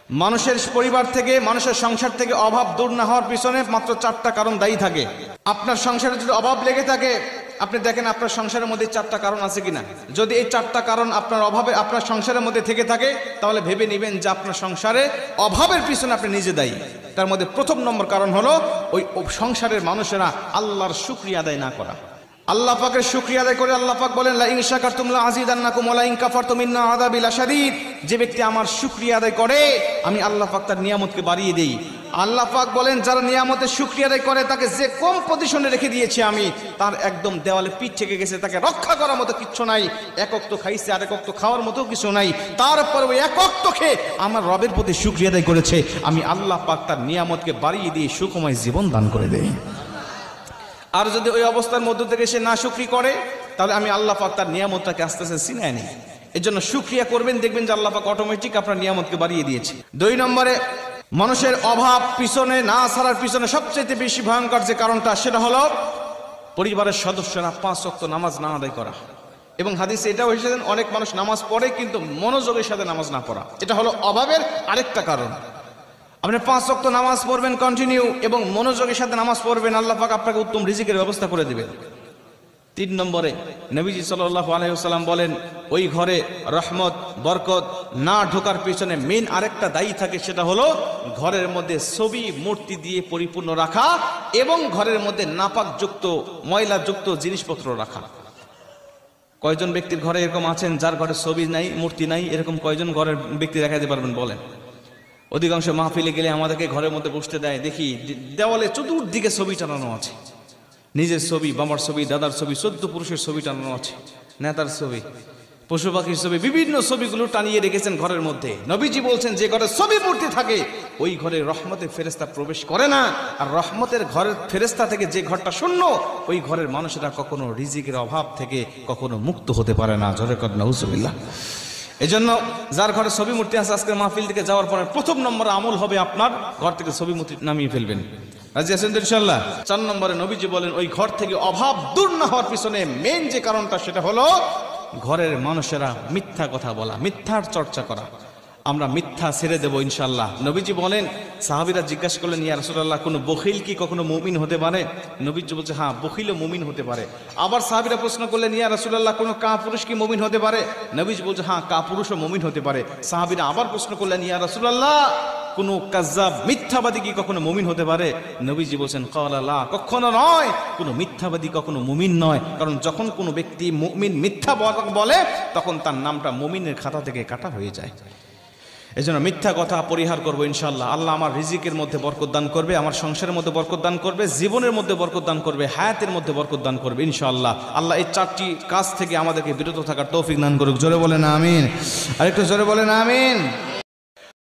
মানুষের পরিবার থেকে, মানুষের সংসার থেকে অভাব দূর না হওয়ার পিছনে মাত্র 4টা কারণ দায়ী থাকে। আপনার সংসারে যদি অভাব লেগে থাকে, আপনি দেখেন আপনার সংসারের মধ্যে 4টা কারণ আছে কিনা। যদি এই 4টা কারণ আপনার অভাবে আপনার সংসারের মধ্যে থেকে থাকে, তাহলে ভেবে নেবেন যে আপনার সংসারে অভাবের পিছনে আপনি নিজে দায়ী। তার মধ্যে প্রথম নম্বর কারণ হলো ওই সংসারের মানুষেরা আল্লাহর শুকরিয়া আদায় না করা। আল্লাহ পাকের শুকরিয়া আদায় করে আল্লাহ পাক বলেন, লা ইন শাকারতুম লা আযীদান্নাকুম ওয়া লা ইন কাফারতুম ইন্না আযাবি লাশাদীদ। যে ব্যক্তি আমার শুকরিয়া আদায় করে, আমি আল্লাহ পাক তার নিয়ামতকে বাড়িয়ে দেই। আল্লাহ পাক বলেন, যারা নিয়ামতের শুকরিয়া আদায় করে, তাকে যে কম পজিশনে রেখে দিয়েছি আমি, তার একদম দেওয়ালে পিঠ থেকে গেছে, তাকে রক্ষা করার মতো কিচ্ছু নাই। এক ওয়াক্ত খাইছে, আরেক ওয়াক্ত খাওয়ার মতো কিছু নাই, তারপরে ওই এক ওয়াক্ত খেয়ে আমার রবের প্রতি শুকরিয়া আদায় করেছে, আমি আল্লাহ পাক তার নিয়ামতকে বাড়িয়ে দিয়ে সুখময় জীবন দান করে দেই। আর যদি ওই অবস্থার মধ্য থেকে সে না শুকরি করে, তাহলে আমি আল্লাহ পাক তার নিয়ামতটাকে আস্তে আস্তে ছিনায় নিই। এর জন্য শুকরিয়া করবেন, দেখবেন যে আল্লাহ পাক অটোমেটিক আপনার নিয়ামতকে বাড়িয়ে দিয়েছে। 2 নম্বরে, মানুষের অভাব পিছনে না ছাড়ার পিছনে সবচেয়ে বেশি ভয়ঙ্কর যে কারণটা, সেটা হলো পরিবারের সদস্যরা 5 ওয়াক্ত নামাজ না আদায় করা। এবং হাদিসে এটাও এসেছে, অনেক মানুষ নামাজ পড়ে কিন্তু মনোযোগের সাথে নামাজ না পড়া। এটা হলো অভাবের আরেকটা কারণ। আপনি 5 ওয়াক্ত নামাজ পড়বেন কন্টিনিউ এবং মনোযোগের সাথে নামাজ পড়বেন, আল্লাহ পাক আপনাকে উত্তম রিজিকের ব্যবস্থা করে দিবেন। 3 নম্বরে, নবীজি সাল্লাল্লাহু আলাইহি ওয়াসাল্লাম বলেন, ওই ঘরে রহমত বরকত না ঢোকার পিছনে মেইন আরেকটা দায়ী থাকে, সেটা হলো ঘরের মধ্যে ছবি মূর্তি দিয়ে পরিপূর্ণ রাখা এবং ঘরের মধ্যে নাপাকযুক্ত ময়লাযুক্ত জিনিসপত্র রাখা। কয়জন ব্যক্তির ঘরে এরকম আছেন যার ঘরে ছবি নাই, মূর্তি নাই? এরকম কয়জন ঘরের ব্যক্তি দেখাতে পারবেন বলেন? অধিকাংশ মাহফিলে গেলে আমাদেরকে ঘরের মধ্যে বসতে দেয়, দেখি দেওয়ালে চতুর্দিকে ছবি টানানো আছে, নিজের ছবি, বাবার ছবি, দাদার ছবি, 14 পুরুষের ছবি টানানো আছে, নেতার ছবি, পশু পাখির ছবি, বিভিন্ন ছবিগুলো টানিয়ে রেখেছেন ঘরের মধ্যে। নবীজি বলছেন, যে ঘরে ছবি মূর্তি থাকে ওই ঘরে রহমতের ফেরেশতা প্রবেশ করে না। আর রহমতের ঘরের ফেরেশতা থেকে যে ঘরটা শূন্য, ওই ঘরের মানুষেরা কখনো রিজিকের অভাব থেকে কখনো মুক্ত হতে পারে না। জোরে কর নাউজুবিল্লাহ। এই জন্য যার ঘরে ছবি মূর্তি আছে, আজকে মাহফিল থেকে যাওয়ার পরে প্রথম নম্বর আমল হবে আপনার ঘর থেকে ছবি মূর্তি নামিয়ে ফেলবেন। রাজি আছেন তো ইনশাআল্লাহ? 4 নম্বরে নবীজি বলেন, ওই ঘর থেকে অভাব দূর না হওয়ার পিছনে মেইন যে কারণটা, সেটা হলো ঘরের মানুষেরা মিথ্যা কথা বলা, মিথ্যার চর্চা করা। আমরা মিথ্যা ছেড়ে দেবো ইনশাআল্লাহ। নবীজি বলেন, সাহাবীরা জিজ্ঞাসা করলেন, ইয়া রাসূলুল্লাহ, কোনো বখিল কি কখনো মুমিন হতে পারে? নবীজি বলছে, হ্যাঁ, বখিলও মুমিন হতে পারে। আবার সাহাবীরা প্রশ্ন করলেন, ইয়া রাসূলুল্লাহ, কোনো কাপুরুষ কি মুমিন হতে পারে? নবীজি বলছে, হ্যাঁ, কাপুরুষও মুমিন হতে পারে। সাহাবীরা আবার প্রশ্ন করলেন, ইয়া রাসূলুল্লাহ, কোনো কাজ্জাব মিথ্যাবাদী কি কখনো মুমিন হতে পারে? নবীজি বলছেন, ক্বালা লা, কখনো নয়, কোনো মিথ্যাবাদী কখনো মুমিন নয়। কারণ যখন কোনো ব্যক্তি মুমিন মিথ্যা বলে, তখন তার নামটা মুমিনের খাতা থেকে কাটা হয়ে যায়। এই জন্য মিথ্যা কথা পরিহার করবো ইনশাআল্লাহ। আল্লাহ আমার রিজিকের মধ্যে বরকত দান করবে, আমার সংসারের মধ্যে বরকত দান করবে, জীবনের মধ্যে বরকত দান করবে, হায়াতের মধ্যে বরকত দান করবে ইনশাআল্লাহ। আল্লাহ এই 4টি কাজ থেকে আমাদেরকে বিরত থাকার তৌফিক দান করুক। জোরে বলেন আমিন। আরেকটু জোরে বলেন আমিন।